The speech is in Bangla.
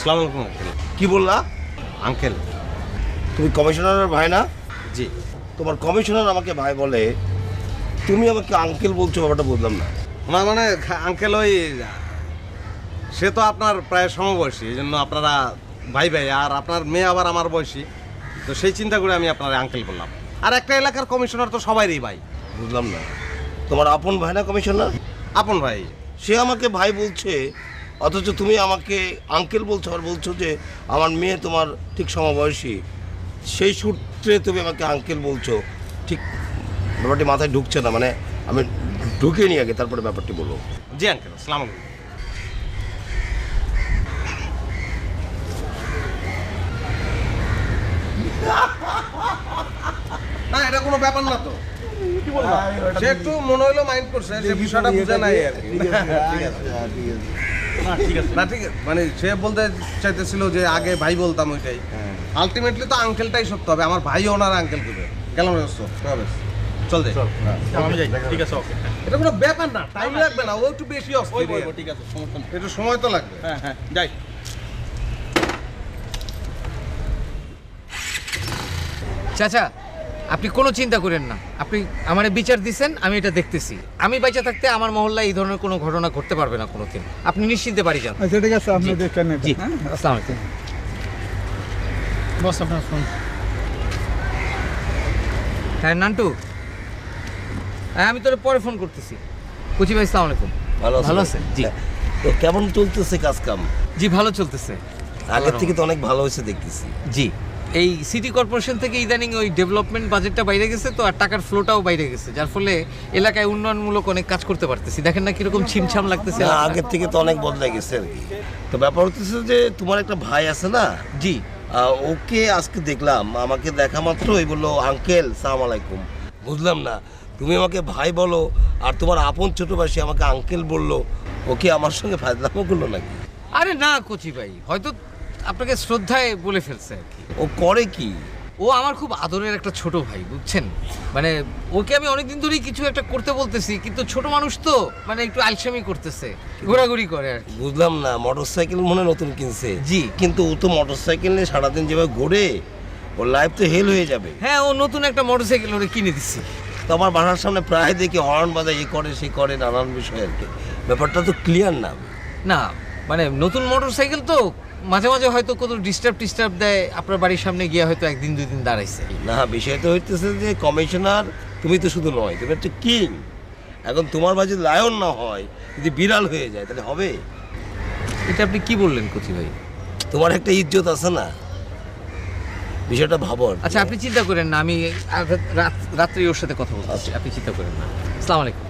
আসসালামু আলাইকুম আঙ্কেল। কি বললা? আঙ্কেল। তুমি কমিশনারের ভাই না? জি। তোমার কমিশনার আমাকে ভাই বলে, তুমি আমাকে আঙ্কেল বলছো, ব্যাপারটা বুঝলাম না। না মানে আঙ্কেল ওই সে তো আপনার প্রায় সমবয়সী, এই জন্য আপনারা ভাই ভাই, আর আপনার মেয়ে আবার আমার বয়সী, তো সেই চিন্তা করে আমি আপনার আঙ্কেল বললাম। আর একটা এলাকার কমিশনার তো সবাইরই ভাই। বুঝলাম না, তোমার আপন ভাই না কমিশনার? আপন ভাই। সে আমাকে ভাই বলছে, অথচ তুমি আমাকে আঙ্কেল বলছো, আর বলছো যে আমার মেয়ে তোমার ঠিক সমবয়সী। সেই সূত্রে তুমি আমাকে আঙ্কেল বলছো, ঠিক ব্যাপারটি মাথায় ঢুকছে না। মানে আমি ঢুকে নিয়ে আগে তারপরে ব্যাপারটি বলবো। জি আঙ্কেল, আসসালামু আলাইকুম। না এটা কোনো ব্যাপার না তো। সে একটু মনে হলো মাইন্ড করছে, সে বিষয়টা বুঝে নাই আর কি। না ঠিক আছে, মানে সে বলতে চাইতেছিল যে আগে ভাই বলতাম, ওইটাই আলটিমেটলি তো আঙ্কেলটাই সত্য হবে। আমার ভাই ওনার আঙ্কেল দিবে। গেলাম চল যাই। আমি যাই, ঠিক আছে, ওকে। এটা কোনো ব্যাপার না, টাইম লাগবে না, ও একটু বেশি অস্থির। ঠিক আছে, সমস্যা নেই। একটু সময় তো লাগবে। হ্যাঁ হ্যাঁ, যাই। চাচা, আপনি কোনো চিন্তা করেন না। আপনি আমার বিচার দিচ্ছেন, আমি এটা দেখতেছি। আমি বাইচা থাকতে আমার মহল্লায় এই ধরনের কোনো ঘটনা ঘটতে পারবে না কোনোদিন। আপনি নিশ্চিন্তে বাড়ি যান। আচ্ছা ঠিক আছে, আপনি দেখেন এটা। জি, হ্যাঁ? আসসালামু আলাইকুম। বস আপনার ফোন। হ্যাঁ নান্টু, হ্যাঁ আমি তোর পরে ফোন করতেছি। কুচি ভাই, আসসালামু আলাইকুম। ভালো আছেন? জি। তো কেমন চলতেছে কাজ কাম? জি ভালো চলতেছে। আগের থেকে তো অনেক ভালো হয়েছে দেখতেছি। জি, এই সিটি কর্পোরেশন থেকে ইদানিং ওই ডেভেলপমেন্ট বাজেটটা বাইরে গেছে, তো আর টাকার ফ্লোটাও বাইরে গেছে, যার ফলে এলাকায় উন্নয়নমূলক অনেক কাজ করতে পারতেছি। দেখেন না কিরকম ছিমছাম লাগতেছে। না, আগের থেকে তো অনেক বদলে গেছে আর কি। তো ব্যাপার হচ্ছে যে তোমার একটা ভাই আছে না? জি। ওকে আজকে দেখলাম, আমাকে দেখা মাত্র এই বললো আঙ্কেল সালাম আলাইকুম। বুঝলাম না, তুমি আমাকে ভাই বলো আর তোমার আপন ছোট ভাই সে আমাকে আঙ্কেল বললো, ওকে আমার সঙ্গে ফায়দামো করলো নাকি? আরে না কচি ভাই, হয়তো আপনাকে শ্রদ্ধায় বলে ফেলছে আর কি। ও করে কি? ও আমার খুব আদরের একটা ছোট ভাই, বুঝছেন? মানে ওকে আমি অনেকদিন ধরেই কিছু একটা করতে বলতেছি, কিন্তু ছোট মানুষ তো মানে একটু আলসামি করতেছে, ঘোরাঘুরি করে আর কি। বুঝলাম না, মোটর সাইকেল মনে হয় নতুন কিনছে। জি। কিন্তু ও তো মোটর সাইকেল নিয়ে সারাদিন যেভাবে ঘোরে, ওর লাইফ তো হেল হয়ে যাবে। হ্যাঁ, ও নতুন একটা মোটরসাইকেল ওরে কিনে দিচ্ছি। তো আমার বাসার সামনে প্রায় দেখি হর্ন বাজায়, এ করে সে করে, নানান বিষয় আর কি। ব্যাপারটা তো ক্লিয়ার না। না মানে নতুন মোটরসাইকেল তো মাঝে মাঝে হয়তো কত ডিস্টার্ব দেয়, আপনার বাড়ির সামনে গিয়ে হয়তো একদিন দুই দিন দাঁড়াইছে। না, বিষয় তো হইতেছে যে কমিশনার তুমি তো শুধু নয়, তুমি একটা কিং। এখন তোমার বাড়ি যদি লায়ন না হয়, যদি বিড়াল হয়ে যায় তাহলে হবে? এটা আপনি কি বললেন কচি ভাই? তোমার একটা ইজ্জত আছে না, বিষয়টা ভাবো আর কি। আচ্ছা আপনি চিন্তা করেন না, আমি রাত্রি ওর সাথে কথা বলতে, আপনি চিন্তা করেন না। আসসালামু আলাইকুম।